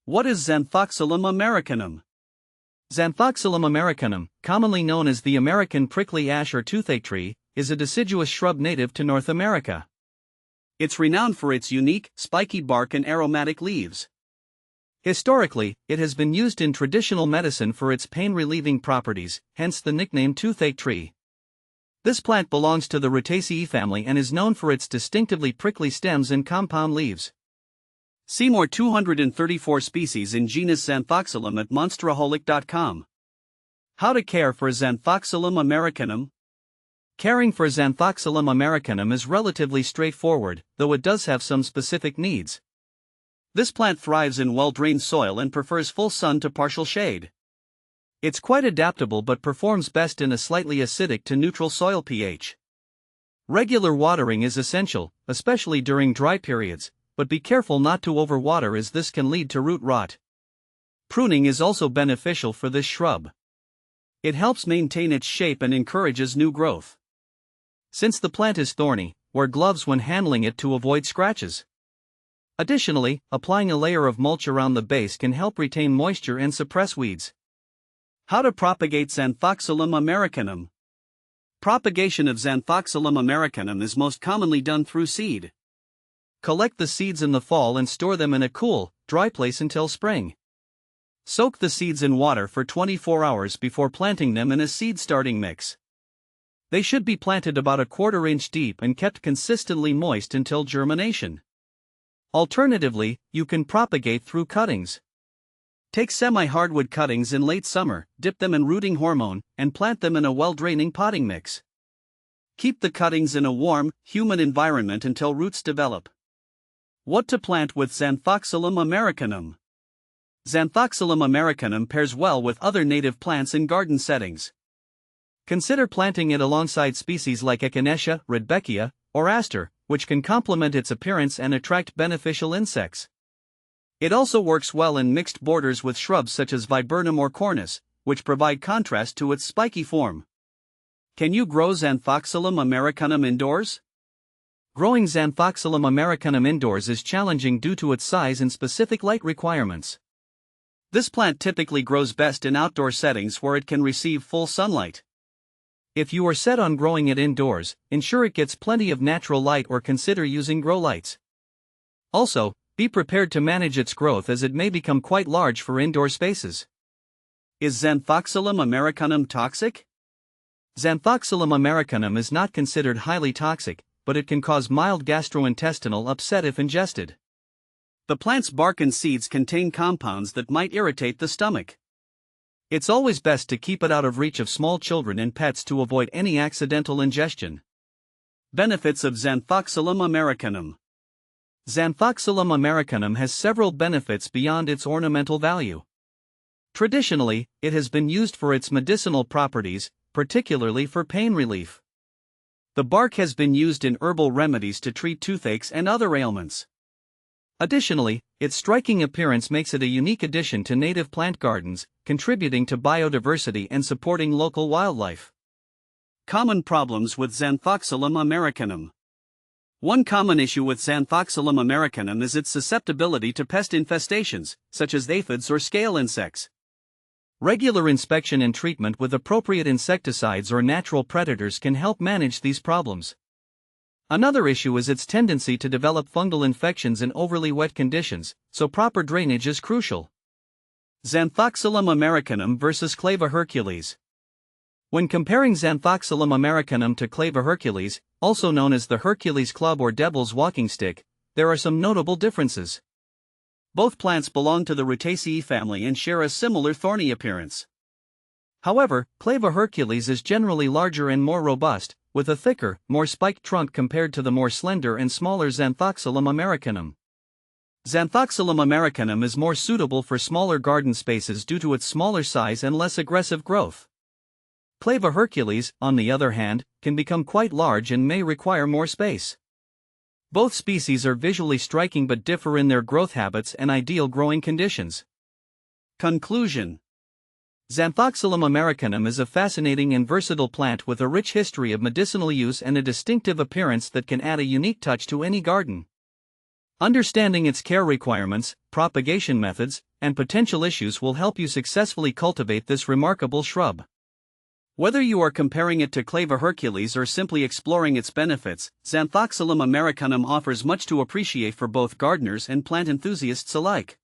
What is Zanthoxylum americanum? Zanthoxylum americanum, commonly known as the American prickly ash or toothache tree, is a deciduous shrub native to North America. It's renowned for its unique, spiky bark and aromatic leaves. Historically, it has been used in traditional medicine for its pain-relieving properties, hence the nickname toothache tree. This plant belongs to the Rutaceae family and is known for its distinctively prickly stems and compound leaves. See more 234 species in genus Zanthoxylum at monsteraholic.com. How to care for Zanthoxylum americanum? Caring for Zanthoxylum americanum is relatively straightforward, though it does have some specific needs. This plant thrives in well-drained soil and prefers full sun to partial shade. It's quite adaptable but performs best in a slightly acidic to neutral soil pH. Regular watering is essential, especially during dry periods, but be careful not to overwater as this can lead to root rot. Pruning is also beneficial for this shrub. It helps maintain its shape and encourages new growth. Since the plant is thorny, wear gloves when handling it to avoid scratches. Additionally, applying a layer of mulch around the base can help retain moisture and suppress weeds. How to propagate Zanthoxylum americanum? Propagation of Zanthoxylum americanum is most commonly done through seed. Collect the seeds in the fall and store them in a cool, dry place until spring. Soak the seeds in water for 24 hours before planting them in a seed starting mix. They should be planted about a 1/4 inch deep and kept consistently moist until germination. Alternatively, you can propagate through cuttings. Take semi-hardwood cuttings in late summer, dip them in rooting hormone, and plant them in a well-draining potting mix. Keep the cuttings in a warm, humid environment until roots develop. What to plant with Zanthoxylum americanum? Zanthoxylum americanum pairs well with other native plants in garden settings. Consider planting it alongside species like Echinacea, Rudbeckia, or Aster, which can complement its appearance and attract beneficial insects. It also works well in mixed borders with shrubs such as Viburnum or Cornus, which provide contrast to its spiky form. Can you grow Zanthoxylum americanum indoors? Growing Zanthoxylum americanum indoors is challenging due to its size and specific light requirements. This plant typically grows best in outdoor settings where it can receive full sunlight. If you are set on growing it indoors, ensure it gets plenty of natural light or consider using grow lights. Also, be prepared to manage its growth as it may become quite large for indoor spaces. Is Zanthoxylum americanum toxic? Zanthoxylum americanum is not considered highly toxic, but it can cause mild gastrointestinal upset if ingested. The plant's bark and seeds contain compounds that might irritate the stomach. It's always best to keep it out of reach of small children and pets to avoid any accidental ingestion. Benefits of Zanthoxylum americanum. Zanthoxylum americanum has several benefits beyond its ornamental value. Traditionally, it has been used for its medicinal properties, particularly for pain relief. The bark has been used in herbal remedies to treat toothaches and other ailments. Additionally, its striking appearance makes it a unique addition to native plant gardens, contributing to biodiversity and supporting local wildlife. Common problems with Zanthoxylum americanum. One common issue with Zanthoxylum americanum is its susceptibility to pest infestations, such as aphids or scale insects. Regular inspection and treatment with appropriate insecticides or natural predators can help manage these problems. Another issue is its tendency to develop fungal infections in overly wet conditions, so proper drainage is crucial. Zanthoxylum americanum versus Clava hercules. When comparing Zanthoxylum americanum to Clava hercules, also known as the Hercules club or devil's walking stick, there are some notable differences. Both plants belong to the Rutaceae family and share a similar thorny appearance. However, Clava hercules is generally larger and more robust, with a thicker, more spiked trunk compared to the more slender and smaller Zanthoxylum americanum. Zanthoxylum americanum is more suitable for smaller garden spaces due to its smaller size and less aggressive growth. Clava hercules, on the other hand, can become quite large and may require more space. Both species are visually striking but differ in their growth habits and ideal growing conditions. Conclusion. Zanthoxylum americanum is a fascinating and versatile plant with a rich history of medicinal use and a distinctive appearance that can add a unique touch to any garden. Understanding its care requirements, propagation methods, and potential issues will help you successfully cultivate this remarkable shrub. Whether you are comparing it to Clava hercules or simply exploring its benefits, Zanthoxylum Americanum offers much to appreciate for both gardeners and plant enthusiasts alike.